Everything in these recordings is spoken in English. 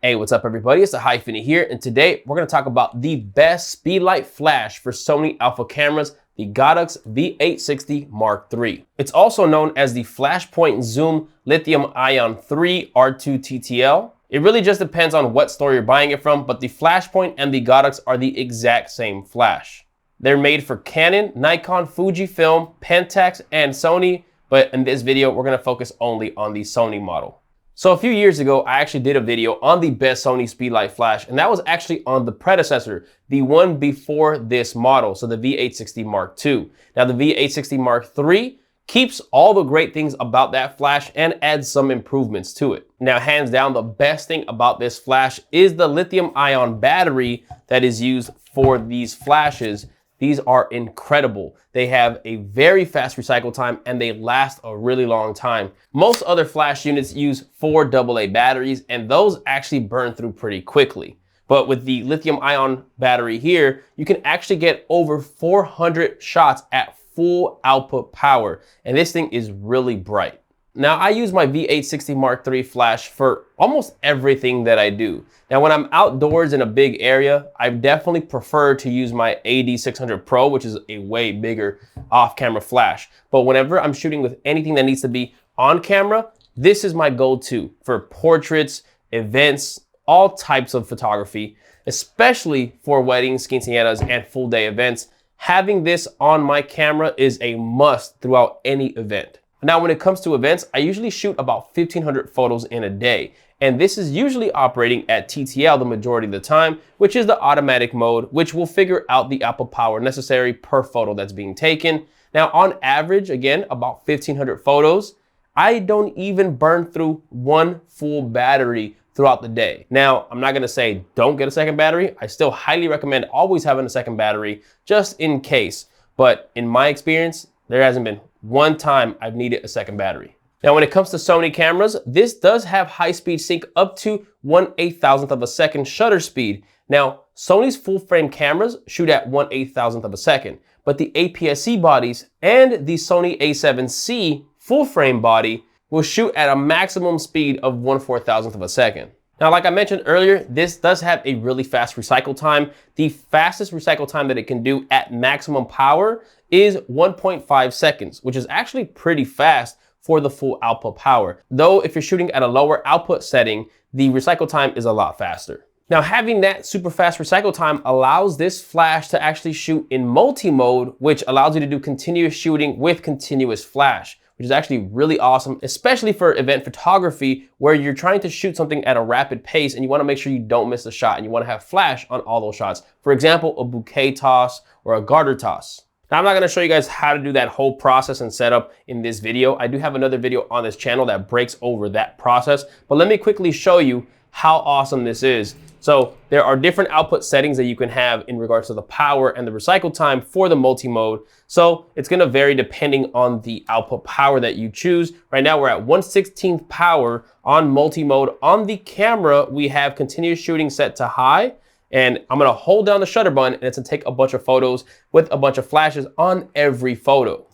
Hey, what's up everybody? It's TheHyphenate here, and today we're going to talk about the best Speedlight Flash for Sony Alpha Cameras, the Godox V860 III. It's also known as the Flashpoint Zoom Lithium-Ion 3 R2 TTL. It really just depends on what store you're buying it from, but the Flashpoint and the Godox are the exact same flash. They're made for Canon, Nikon, Fujifilm, Pentax, and Sony, but in this video we're going to focus only on the Sony model. So a few years ago, I actually did a video on the best Sony Speedlight Flash, and that was actually on the predecessor, the one before this model, so the V860 II. Now the V860 III keeps all the great things about that flash and adds some improvements to it. Now, hands down, the best thing about this flash is the lithium-ion battery that is used for these flashes. These are incredible. They have a very fast recycle time and they last a really long time. Most other flash units use 4 AA batteries and those actually burn through pretty quickly. But with the lithium ion battery here, you can actually get over 400 shots at full output power. And this thing is really bright. Now, I use my V860 III flash for almost everything that I do. Now, when I'm outdoors in a big area, I definitely prefer to use my a600 Pro, which is a way bigger off-camera flash. But whenever I'm shooting with anything that needs to be on camera, this is my go-to for portraits, events, all types of photography, especially for weddings, quinceañeras, and full-day events. Having this on my camera is a must throughout any event. Now, when it comes to events, I usually shoot about 1,500 photos in a day. And this is usually operating at TTL the majority of the time, which is the automatic mode, which will figure out the output power necessary per photo that's being taken. Now, on average, again, about 1,500 photos, I don't even burn through one full battery throughout the day. Now, I'm not gonna say don't get a second battery. I still highly recommend always having a second battery just in case. But in my experience, there hasn't been one time I've needed a second battery. Now, when it comes to Sony cameras, this does have high-speed sync up to 1/8,000th of a second shutter speed. Now, Sony's full-frame cameras shoot at 1/8,000th of a second, but the APS-C bodies and the Sony a7c full-frame body will shoot at a maximum speed of 1/4000th of a second. Now, like I mentioned earlier, this does have a really fast recycle time. The fastest recycle time that it can do at maximum power is 1.5 seconds, which is actually pretty fast for the full output power. Though if you're shooting at a lower output setting, the recycle time is a lot faster. Now, having that super fast recycle time allows this flash to actually shoot in multi-mode, which allows you to do continuous shooting with continuous flash, which is actually really awesome, especially for event photography where you're trying to shoot something at a rapid pace and you want to make sure you don't miss a shot and you want to have flash on all those shots. For example, a bouquet toss or a garter toss. Now, I'm not going to show you guys how to do that whole process and setup in this video. I do have another video on this channel that breaks over that process, but let me quickly show you how awesome this is. So there are different output settings that you can have in regards to the power and the recycle time for the multi-mode. So it's going to vary depending on the output power that you choose. Right now we're at 1/16th power on multi-mode. On the camera, we have continuous shooting set to high. And I'm gonna hold down the shutter button and it's gonna take a bunch of photos with a bunch of flashes on every photo.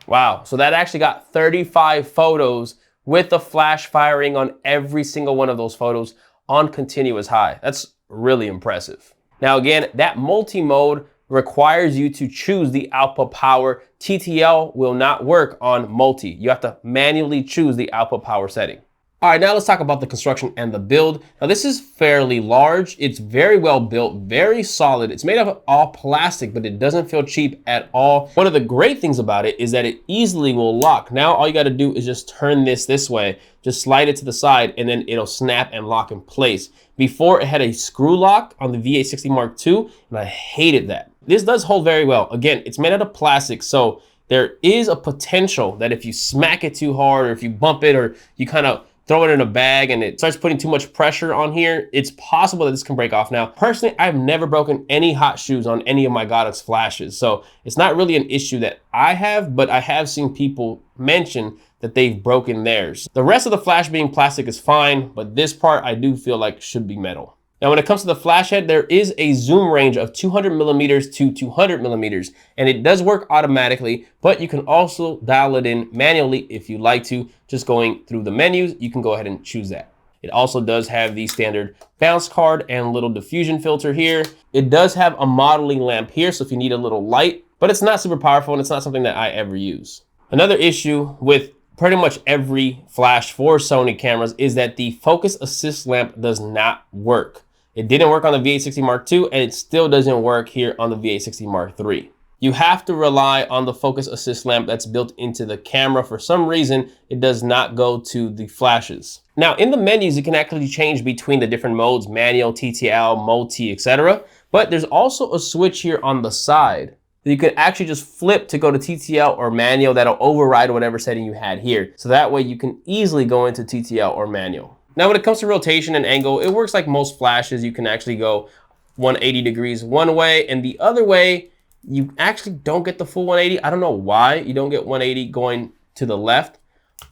Wow, so that actually got 35 photos with the flash firing on every single one of those photos on continuous high. That's really impressive. Now again, that multi-mode requires you to choose the output power. TTL will not work on multi. You have to manually choose the output power setting. All right, now let's talk about the construction and the build. Now this is fairly large. It's very well built, very solid. It's made of all plastic, but it doesn't feel cheap at all. One of the great things about it is that it easily will lock. Now all you gotta do is just turn this way, just slide it to the side, and then it'll snap and lock in place. Before, it had a screw lock on the V860 II, and I hated that. This does hold very well. Again, it's made out of plastic, so there is a potential that if you smack it too hard, or if you bump it, or you kind of throw it in a bag and it starts putting too much pressure on here, it's possible that this can break off. Now, personally, I've never broken any hot shoes on any of my Godox flashes, so it's not really an issue that I have, but I have seen people mention that they've broken theirs. The rest of the flash being plastic is fine, but this part I do feel like should be metal. Now, when it comes to the flash head, there is a zoom range of 200 millimeters to 200 millimeters, and it does work automatically, but you can also dial it in manually if you like to. Just going through the menus, you can go ahead and choose that. It also does have the standard bounce card and little diffusion filter here. It does have a modeling lamp here, so if you need a little light, but it's not super powerful and it's not something that I ever use. Another issue with pretty much every flash for Sony cameras is that the focus assist lamp does not work. It didn't work on the V860 Mark II, and it still doesn't work here on the V860 Mark III. You have to rely on the focus assist lamp that's built into the camera. For some reason, it does not go to the flashes. Now, in the menus, you can actually change between the different modes, manual, TTL, multi, etc. But there's also a switch here on the side. You can actually just flip to go to TTL or manual. That'll override whatever setting you had here. So that way you can easily go into TTL or manual. Now, when it comes to rotation and angle, it works like most flashes. You can actually go 180 degrees one way, and the other way, you actually don't get the full 180. I don't know why you don't get 180 going to the left,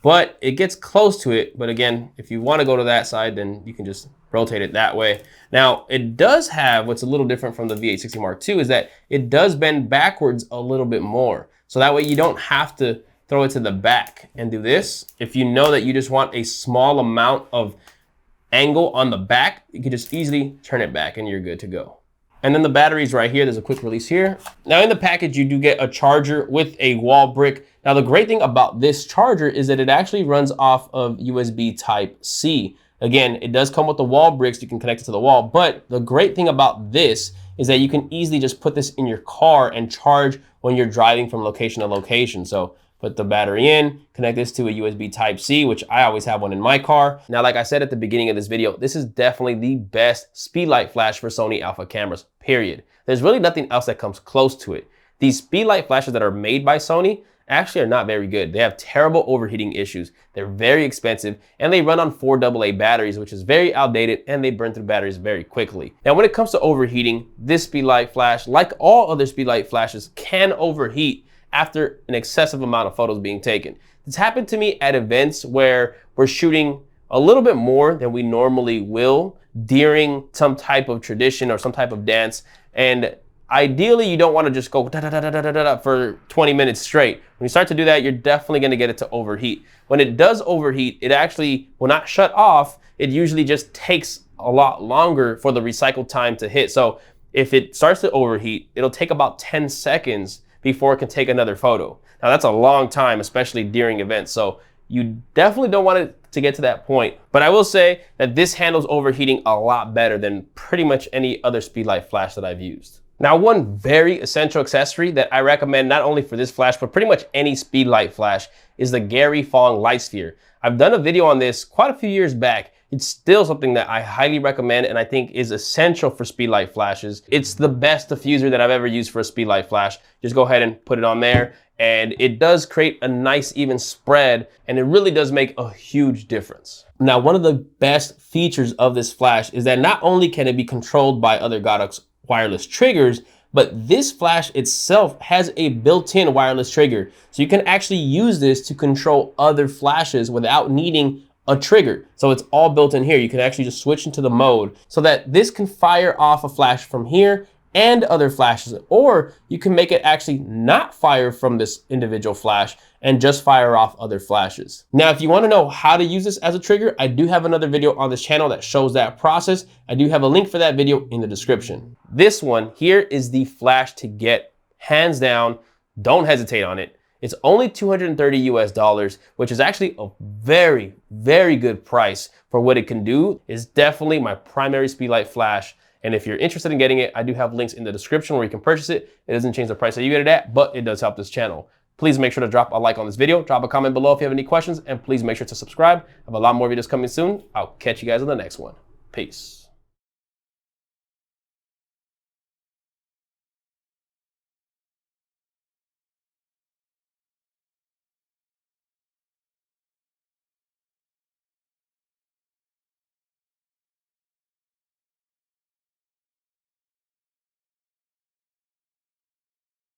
but it gets close to it. But again, if you want to go to that side, then you can just rotate it that way. Now, it does have what's a little different from the V860 Mark II is that it does bend backwards a little bit more. So that way you don't have to throw it to the back and do this. If you know that you just want a small amount of angle on the back, you can just easily turn it back and you're good to go. And then the batteries right here, there's a quick release here. Now in the package, you do get a charger with a wall brick. Now the great thing about this charger is that it actually runs off of USB Type-C. Again, it does come with the wall bricks, you can connect it to the wall, but the great thing about this is that you can easily just put this in your car and charge when you're driving from location to location. So put the battery in, connect this to a USB Type-C, which I always have one in my car. Now, like I said at the beginning of this video, this is definitely the best Speedlight Flash for Sony Alpha Cameras, period. There's really nothing else that comes close to it. These Speedlight Flashes that are made by Sony actually are not very good. They have terrible overheating issues. They're very expensive, and they run on 4 AA batteries, which is very outdated, and they burn through batteries very quickly. Now, when it comes to overheating, this Speedlight Flash, like all other Speedlight Flashes, can overheat after an excessive amount of photos being taken. It's happened to me at events where we're shooting a little bit more than we normally will during some type of tradition or some type of dance. And ideally, you don't want to just go da, da, da, da, da, da, da, for 20 minutes straight. When you start to do that, you're definitely going to get it to overheat. When it does overheat, it actually will not shut off. It usually just takes a lot longer for the recycle time to hit. So if it starts to overheat, it'll take about 10 seconds before it can take another photo. Now that's a long time, especially during events. So you definitely don't want it to get to that point. But I will say that this handles overheating a lot better than pretty much any other Speedlight Flash that I've used. Now, one very essential accessory that I recommend not only for this flash, but pretty much any Speedlight Flash is the Gary Fong Light Sphere. I've done a video on this quite a few years back. It's still something that I highly recommend and I think is essential for Speedlight Flashes. It's the best diffuser that I've ever used for a Speedlight Flash. Just go ahead and put it on there, and it does create a nice even spread, and it really does make a huge difference. Now, one of the best features of this flash is that not only can it be controlled by other Godox wireless triggers, but this flash itself has a built-in wireless trigger. So you can actually use this to control other flashes without needing a trigger. So it's all built in here. You can actually just switch into the mode so that this can fire off a flash from here and other flashes, or you can make it actually not fire from this individual flash and just fire off other flashes. Now, if you want to know how to use this as a trigger, I do have another video on this channel that shows that process. I do have a link for that video in the description. This one here is the flash to get, hands down. Don't hesitate on it. It's only $230 US, which is actually a very, very good price for what it can do. It's definitely my primary Speedlight Flash. And if you're interested in getting it, I do have links in the description where you can purchase it. It doesn't change the price that you get it at, but it does help this channel. Please make sure to drop a like on this video, drop a comment below if you have any questions, and please make sure to subscribe. I have a lot more videos coming soon. I'll catch you guys on the next one. Peace.